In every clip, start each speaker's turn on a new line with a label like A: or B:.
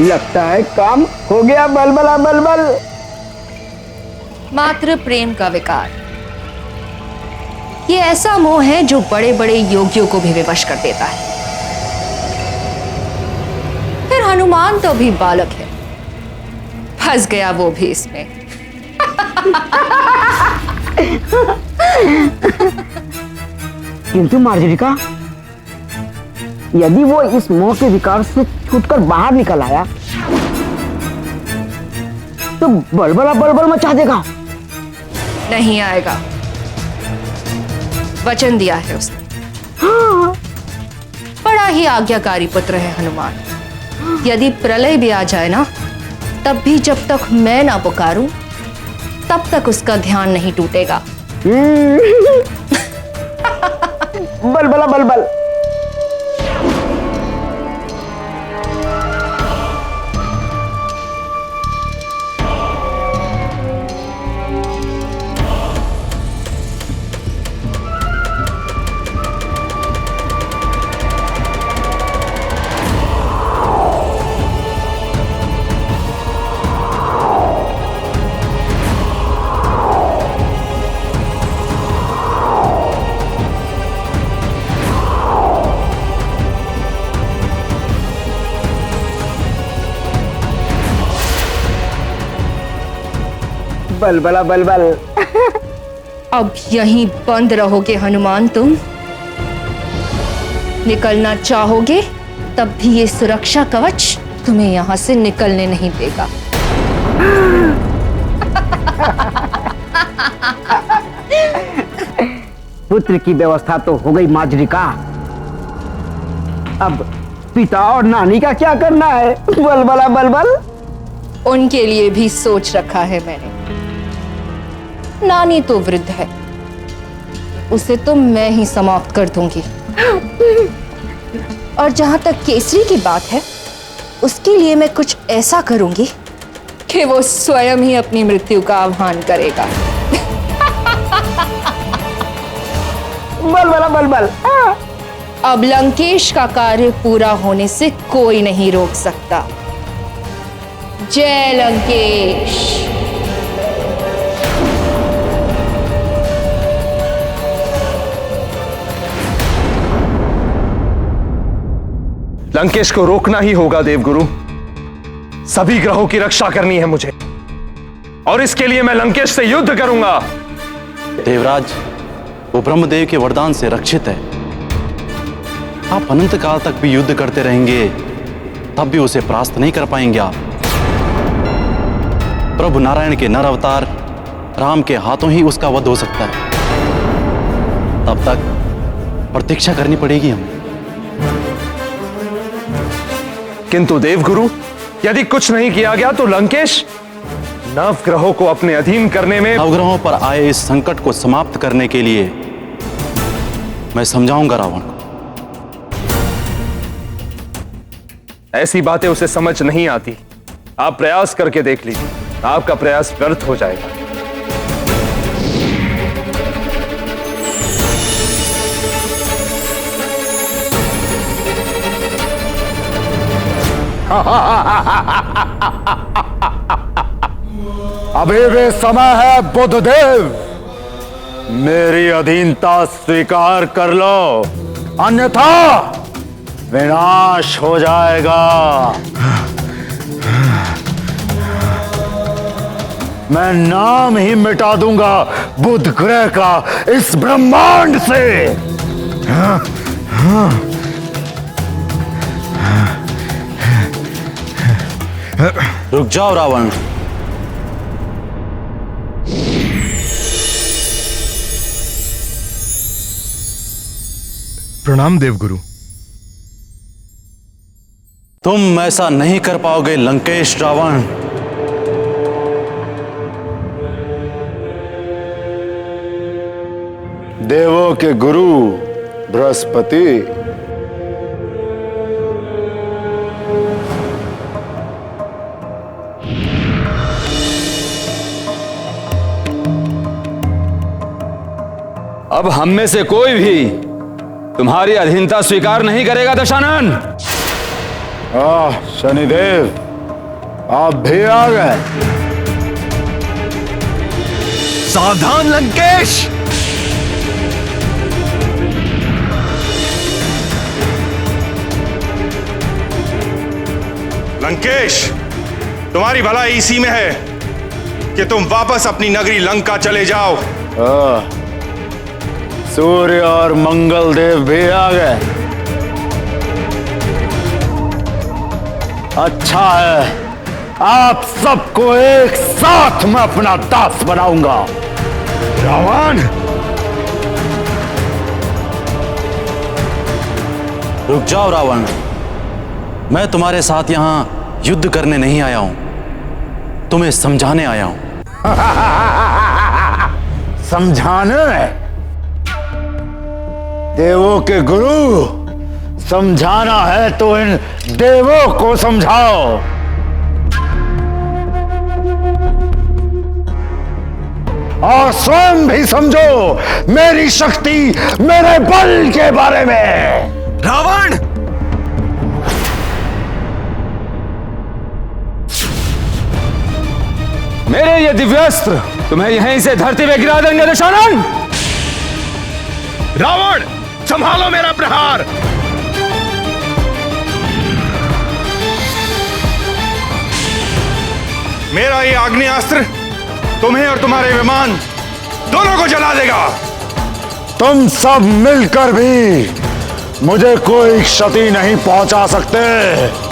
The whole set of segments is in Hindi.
A: लगता है काम हो गया बलबला बलबल।
B: मात्र प्रेम का विकार, ये ऐसा मोह है जो बड़े बड़े योगियों को भी विवश कर देता है। फिर हनुमान तो भी बालक है, फंस गया वो भी इसमें।
A: किंतु मार्जरिका, यदि वो इस मोह के विकार से छूटकर बाहर निकल आया तो बलबला बलबल मचा देगा।
B: नहीं आएगा, वचन दिया है उसने।
A: हाँ।
B: बड़ा ही आज्ञाकारी पुत्र है हनुमान। यदि प्रलय भी आ जाए ना, तब भी जब तक मैं ना पुकारूं तब तक उसका ध्यान नहीं टूटेगा।
A: बलबला बलबल। बलबला बलबल।
B: अब यहीं बंद रहोगे हनुमान तुम? निकलना चाहोगे तब भी ये सुरक्षा कवच तुम्हें यहां से निकलने नहीं देगा।
A: पुत्र की व्यवस्था तो हो गई मार्जरिका, अब पिता और नानी का क्या करना है बलबला बलबल?
B: उनके लिए भी सोच रखा है मैंने। नानी तो वृद्ध है, उसे तो मैं ही समाप्त कर दूंगी। और जहां तक केसरी की बात है, उसके लिए मैं कुछ ऐसा करूंगी कि वो स्वयं ही अपनी मृत्यु का आह्वान करेगा।
A: बलबला बलबल।
B: अब लंकेश का कार्य पूरा होने से कोई नहीं रोक सकता। जय लंकेश।
C: लंकेश को रोकना ही होगा देवगुरु। सभी ग्रहों की रक्षा करनी है मुझे, और इसके लिए मैं लंकेश से युद्ध करूंगा।
D: देवराज, वो ब्रह्मदेव के वरदान से रक्षित है। आप अनंत काल तक भी युद्ध करते रहेंगे तब भी उसे परास्त नहीं कर पाएंगे आप। प्रभु नारायण के नर अवतार राम के हाथों ही उसका वध हो सकता है। तब तक प्रतीक्षा करनी पड़ेगी हमें।
C: किंतु देवगुरु, यदि कुछ नहीं किया गया तो लंकेश नवग्रहों को अपने अधीन करने में
D: नवग्रहों पर आए इस संकट को समाप्त करने के लिए मैं समझाऊंगा रावण को।
C: ऐसी बातें उसे समझ नहीं आती। आप प्रयास करके देख लीजिए, आपका प्रयास व्यर्थ हो जाएगा।
E: अभी भी समय है बुद्धदेव, मेरी अधीनता स्वीकार कर लो, अन्यथा विनाश हो जाएगा। मैं नाम ही मिटा दूंगा बुध ग्रह का इस ब्रह्मांड से।
D: रुक जाओ रावण।
F: प्रणाम देवगुरु।
D: तुम ऐसा नहीं कर पाओगे लंकेश रावण।
E: देवों के गुरु बृहस्पति,
G: अब हम में से कोई भी तुम्हारी अधीनता स्वीकार नहीं करेगा दशानन।
E: शनिदेव, आप भी आ गए।
C: सावधान लंकेश।
F: लंकेश, तुम्हारी भलाई इसी में है कि तुम वापस अपनी नगरी लंका चले जाओ।
E: सूर्य और मंगल देव भी आ गए। अच्छा है, आप सबको एक साथ में अपना दास बनाऊंगा। रावण,
D: रुक जाओ रावण, मैं तुम्हारे साथ यहां युद्ध करने नहीं आया हूं, तुम्हें समझाने आया हूं।
E: समझाने? देवों के गुरु, समझाना है तो इन देवों को समझाओ। और स्वयं भी समझो मेरी शक्ति, मेरे बल के बारे में।
C: रावण,
G: मेरे ये दिव्यास्त्र तुम्हें यहीं से धरती में गिरा देंगे दशानन।
C: रावण, संभालो मेरा प्रहार।
F: मेरा ये आग्नेयास्त्र तुम्हें और तुम्हारे विमान दोनों को जला देगा।
E: तुम सब मिलकर भी मुझे कोई क्षति नहीं पहुंचा सकते।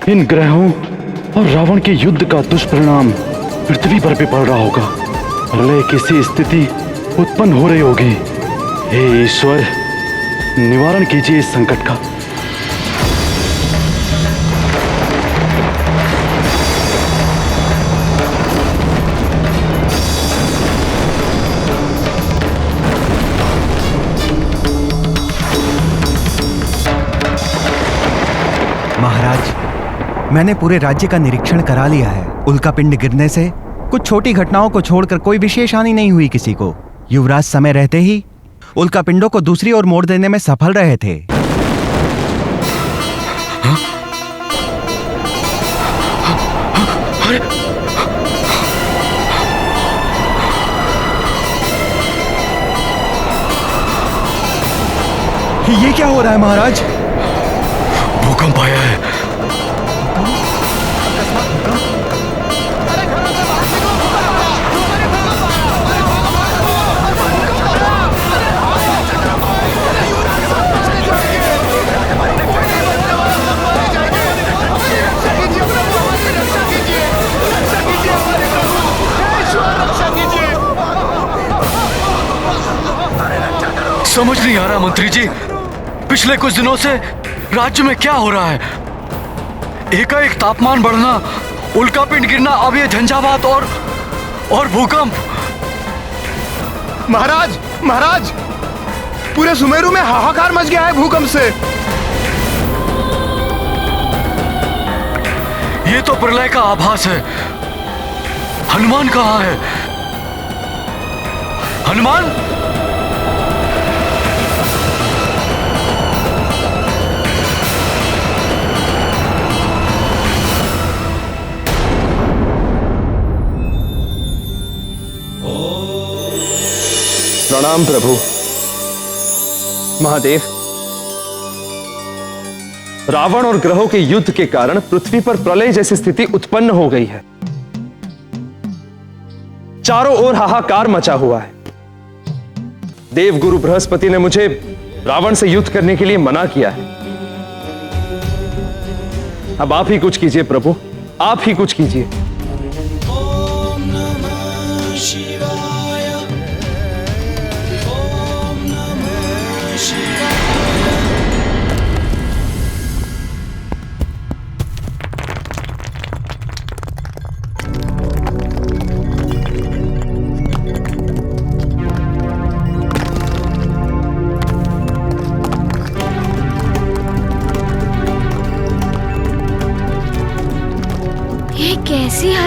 D: इन ग्रहों और रावण के युद्ध का दुष्परिणाम पृथ्वी पर भी पड़ रहा होगा। प्रलय किसी स्थिति उत्पन्न हो रही होगी। हे ईश्वर, निवारण कीजिए इस संकट का।
H: महाराज, मैंने पूरे राज्य का निरीक्षण करा लिया है। उल्कापिंड गिरने से कुछ छोटी घटनाओं को छोड़कर कोई विशेष हानि नहीं हुई किसी को। युवराज समय रहते ही उल्कापिंडों को दूसरी ओर मोड़ देने में सफल रहे थे। ये क्या हो रहा है महाराज?
C: भूकंप आया है।
I: समझ नहीं आ रहा मंत्री जी, पिछले कुछ दिनों से राज्य में क्या हो रहा है। एकाएक तापमान बढ़ना, उल्कापिंड गिरना, अब ये झंझावात और भूकंप।
F: महाराज, महाराज, पूरे सुमेरु में हाहाकार मच गया है भूकंप से।
I: ये तो प्रलय का आभास है। हनुमान कहाँ है? हनुमान?
C: प्रणाम प्रभु। महादेव, रावण और ग्रहों के युद्ध के कारण पृथ्वी पर प्रलय जैसी स्थिति उत्पन्न हो गई है। चारों ओर हाहाकार मचा हुआ है। देव गुरु बृहस्पति ने मुझे रावण से युद्ध करने के लिए मना किया है। अब आप ही कुछ कीजिए प्रभु, आप ही कुछ कीजिए।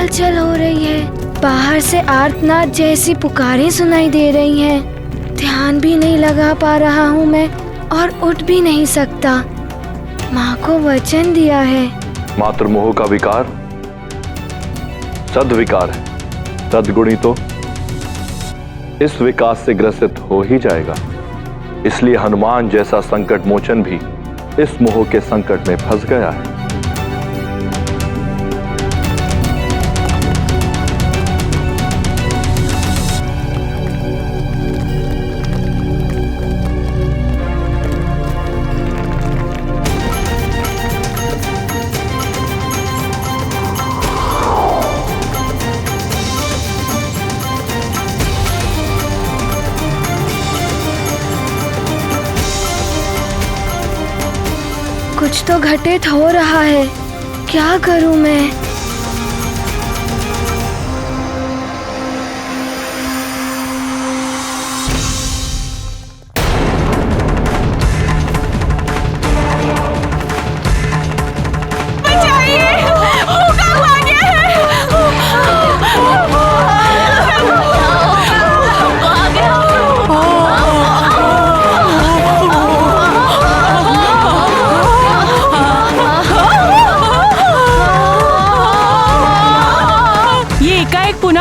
J: हलचल हो रही है। बाहर से आर्तनाद जैसी पुकारें सुनाई दे रही हैं। ध्यान भी नहीं लगा पा रहा हूँ मैं और उठ भी नहीं सकता। माँ को वचन दिया है।
C: मातृमोह का विकार सद्विकार है। सद्गुणी तो इस विकास से ग्रसित हो ही जाएगा। इसलिए हनुमान जैसा संकट मोचन भी इस मोह के संकट में फंस गया है।
J: कुछ तो घटित हो रहा है। क्या करूं मैं?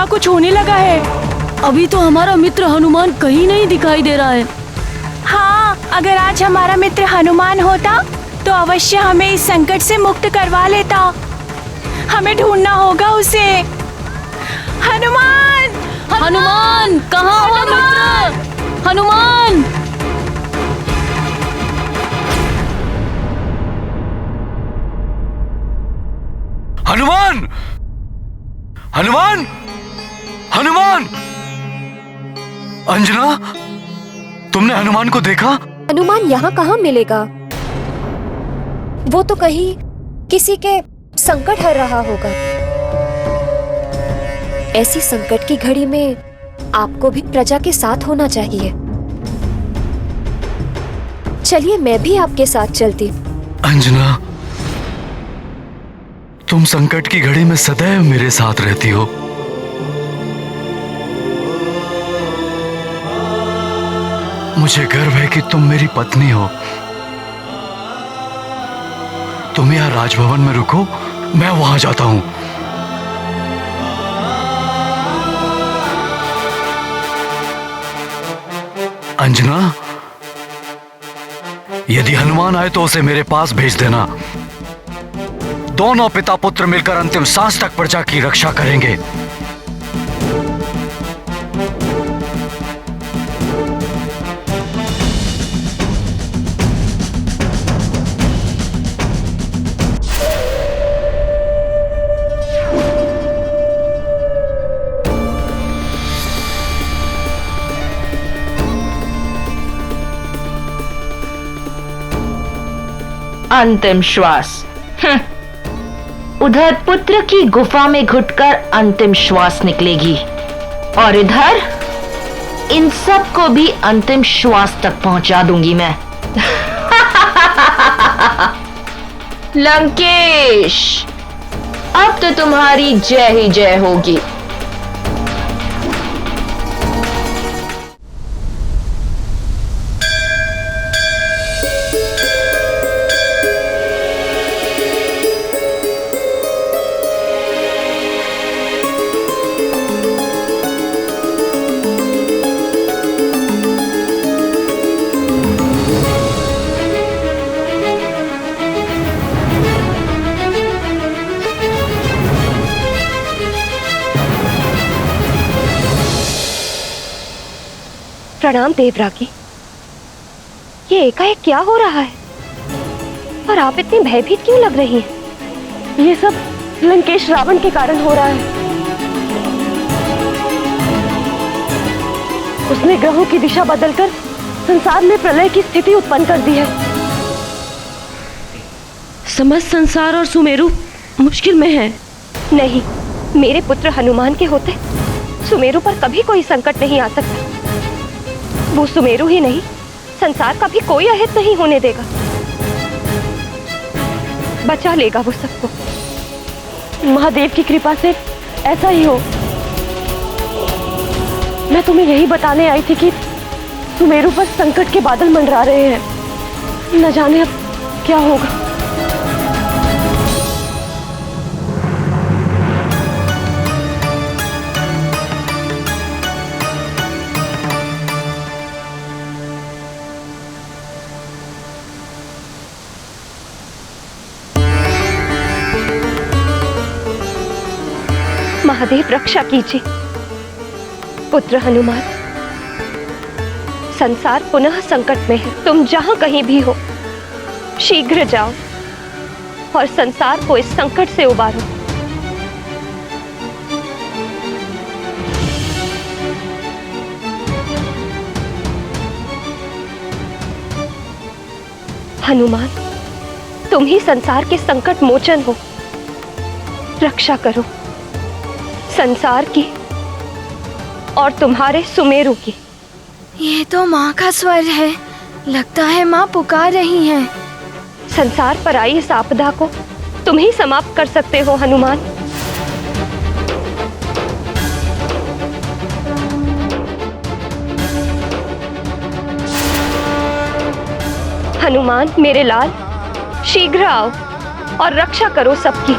K: कुछ होने लगा है। अभी तो हमारा मित्र हनुमान कहीं नहीं दिखाई दे रहा है।
L: हाँ, अगर आज हमारा मित्र हनुमान होता तो अवश्य हमें इस संकट से मुक्त करवा लेता। हमें ढूंढना होगा उसे। हनुमान!
K: हनुमान कहाँ हो मित्र? हनुमान!
I: हनुमान! हनुमान! हनुमान! अंजना, तुमने हनुमान को देखा?
M: हनुमान यहाँ कहाँ मिलेगा? वो तो कहीं किसी के संकट हर रहा होगा। ऐसी संकट की घड़ी में आपको भी प्रजा के साथ होना चाहिए। चलिए मैं भी आपके साथ चलती।
I: अंजना, तुम संकट की घड़ी में सदैव मेरे साथ रहती हो। मुझे गर्व है कि तुम मेरी पत्नी हो। तुम यहाँ राजभवन में रुको, मैं वहां जाता हूं। अंजना, यदि हनुमान आए तो उसे मेरे पास भेज देना। दोनों पिता पुत्र मिलकर अंतिम सांस तक प्रजा की रक्षा करेंगे।
N: अंतिम श्वास। उधर पुत्र की गुफा में घुटकर अंतिम श्वास निकलेगी और इधर इन सब को भी अंतिम श्वास तक पहुंचा दूंगी मैं। लंकेश, अब तो तुम्हारी जय ही जय होगी।
M: प्रणाम देवरागी। ये एकाएक क्या हो रहा है और आप इतनी भयभीत क्यों लग रही हैं?
K: ये सब लंकेश रावण के कारण हो रहा है। उसने ग्रहों की दिशा बदलकर संसार में प्रलय की स्थिति उत्पन्न कर दी है। समस्त संसार और सुमेरु मुश्किल में है।
M: नहीं, मेरे पुत्र हनुमान के होते सुमेरु पर कभी कोई संकट नहीं आ सकता। वो सुमेरु ही नहीं, संसार का भी कोई अहित नहीं होने देगा। बचा लेगा वो सबको।
K: महादेव की कृपा से
M: ऐसा ही हो। मैं तुम्हें यही बताने आई थी कि सुमेरु पर संकट के बादल मंडरा रहे हैं। न जाने अब क्या होगा। महादेव रक्षा कीजिए पुत्र हनुमान। संसार पुनः संकट में है। तुम जहां कहीं भी हो, शीघ्र जाओ और संसार को इस संकट से उबारो। हनुमान, तुम ही संसार के संकट मोचन हो। रक्षा करो संसार की और तुम्हारे सुमेरु की।
J: ये तो माँ का स्वर है। लगता है माँ पुकार रही हैं।
M: संसार पर आई इस आपदा को तुम ही समाप्त कर सकते हो हनुमान। हनुमान मेरे लाल, शीघ्र आओ और रक्षा करो सबकी।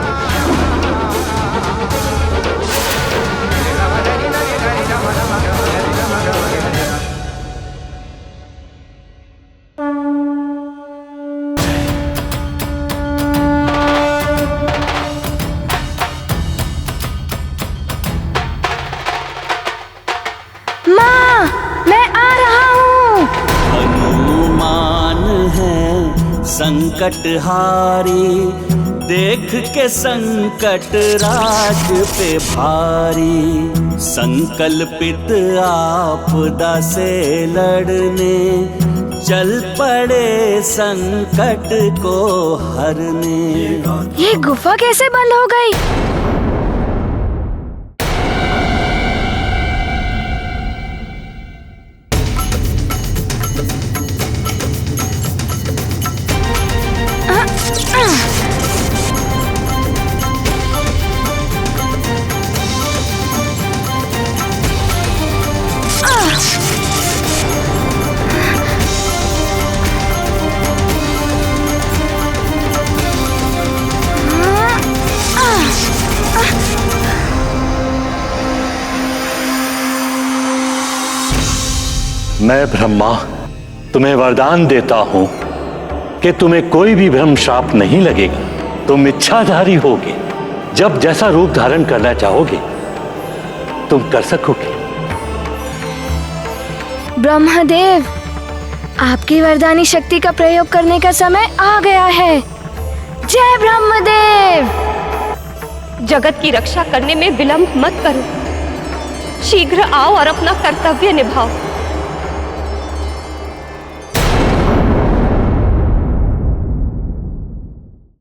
O: संकट हारी, देख के संकट राज पे भारी। संकल्पित आपदा से लड़ने, चल पड़े संकट को हरने।
J: ये गुफा कैसे बंद हो गई?
C: मैं ब्रह्मा तुम्हें वरदान देता हूं कि तुम्हें कोई भी भ्रम श्राप नहीं लगेगा। तुम इच्छाधारी होगे। जब जैसा रूप धारण करना चाहोगे तुम कर सकोगे।
J: ब्रह्मदेव, आपकी वरदानी शक्ति का प्रयोग करने का समय आ गया है। जय ब्रह्मदेव।
M: जगत की रक्षा करने में विलंब मत करो। शीघ्र आओ और अपना कर्तव्य निभाओ।